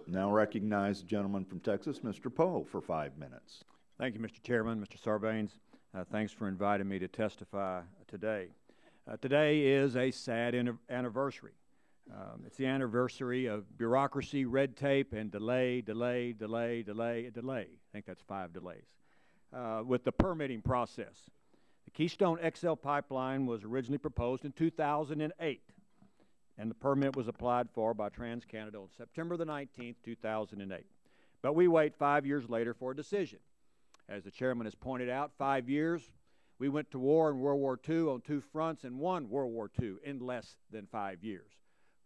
Now recognize the gentleman from Texas, Mr. Poe, for 5 minutes. Thank you, Mr. Chairman, Mr. Sarbanes. Thanks for inviting me to testify today. Today is a sad anniversary. It's the anniversary of bureaucracy, red tape, and delay. I think that's 5 delays with the permitting process. The Keystone XL pipeline was originally proposed in 2008, and the permit was applied for by TransCanada on September the 19th, 2008. But we wait 5 years later for a decision. As the chairman has pointed out, 5 years. We went to war in World War II on 2 fronts and won World War II in less than 5 years.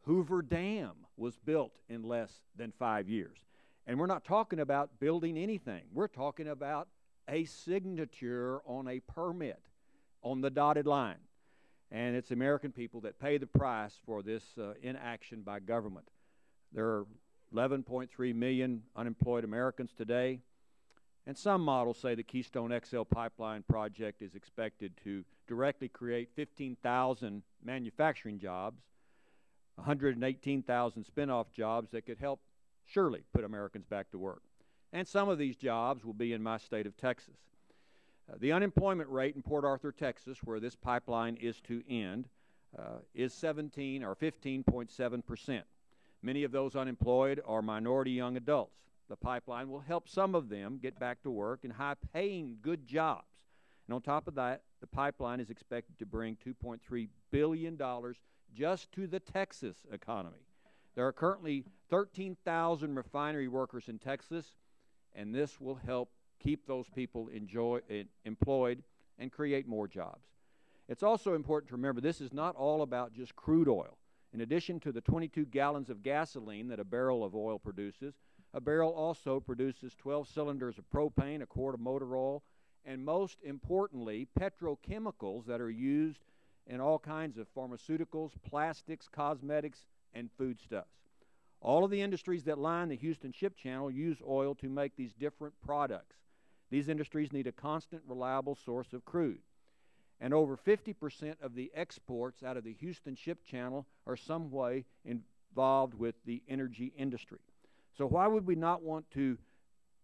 Hoover Dam was built in less than 5 years. And we're not talking about building anything. We're talking about a signature on a permit on the dotted line. And it's the American people that pay the price for this inaction by government. There are 11.3 million unemployed Americans today. And some models say the Keystone XL pipeline project is expected to directly create 15,000 manufacturing jobs, 118,000 spin-off jobs that could help surely put Americans back to work. And some of these jobs will be in my state of Texas. The unemployment rate in Port Arthur, Texas, where this pipeline is to end, is 17 or 15.7%. Many of those unemployed are minority young adults. The pipeline will help some of them get back to work in high-paying, good jobs. And on top of that, the pipeline is expected to bring $2.3 billion just to the Texas economy. There are currently 13,000 refinery workers in Texas, and this will help keep those people employed and create more jobs. It's also important to remember this is not all about just crude oil. In addition to the 22 gallons of gasoline that a barrel of oil produces, a barrel also produces 12 cylinders of propane, a quart of motor oil, and most importantly, petrochemicals that are used in all kinds of pharmaceuticals, plastics, cosmetics, and foodstuffs. All of the industries that line the Houston Ship Channel use oil to make these different products. These industries need a constant, reliable source of crude. And over 50% of the exports out of the Houston Ship Channel are some way involved with the energy industry. So why would we not want to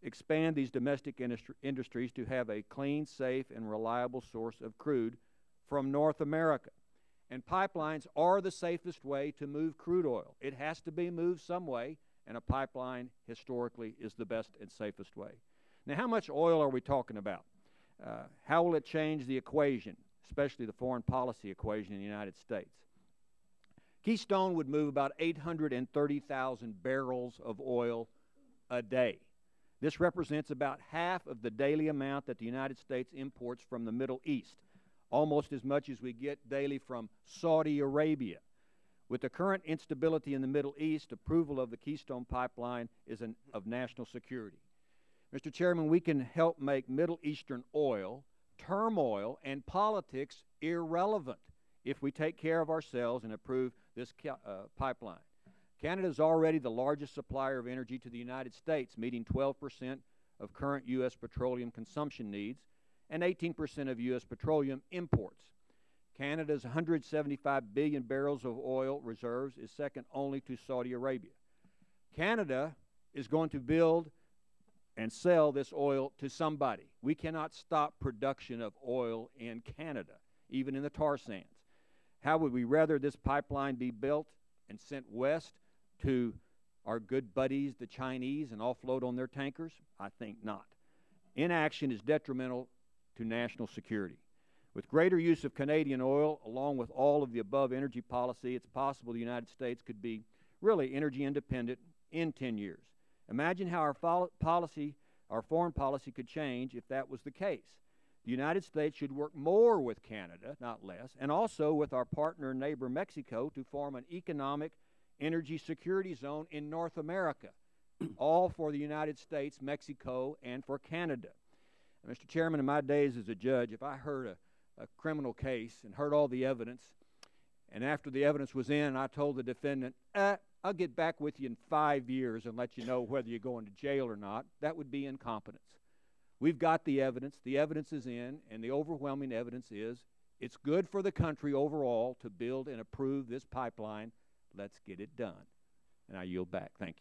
expand these domestic industries to have a clean, safe, and reliable source of crude from North America? And pipelines are the safest way to move crude oil. It has to be moved some way, and a pipeline historically is the best and safest way. Now, how much oil are we talking about? How will it change the equation, especially the foreign policy equation in the United States? Keystone would move about 830,000 barrels of oil a day. This represents about half of the daily amount that the United States imports from the Middle East, almost as much as we get daily from Saudi Arabia. With the current instability in the Middle East, approval of the Keystone pipeline is of national security. Mr. Chairman, we can help make Middle Eastern oil, turmoil, and politics irrelevant if we take care of ourselves and approve this pipeline. Canada is already the largest supplier of energy to the United States, meeting 12% of current U.S. petroleum consumption needs and 18% of U.S. petroleum imports. Canada's 175 billion barrels of oil reserves is second only to Saudi Arabia. Canada is going to build and sell this oil to somebody. We cannot stop production of oil in Canada, even in the tar sands. How would we rather this pipeline be built and sent west to our good buddies, the Chinese, and offload on their tankers? I think not. Inaction is detrimental to national security. With greater use of Canadian oil, along with all of the above energy policy, it's possible the United States could be really energy independent in 10 years. Imagine how our foreign policy could change if that was the case. The United States should work more with Canada, not less, and also with our partner and neighbor Mexico to form an economic energy security zone in North America, all for the United States, Mexico, and for Canada. Mr. Chairman, in my days as a judge, if I heard a criminal case and heard all the evidence, and after the evidence was in, I told the defendant, I'll get back with you in 5 years and let you know whether you're going to jail or not, that would be incompetence. We've got the evidence is in, and the overwhelming evidence is it's good for the country overall to build and approve this pipeline. Let's get it done. And I yield back. Thank you.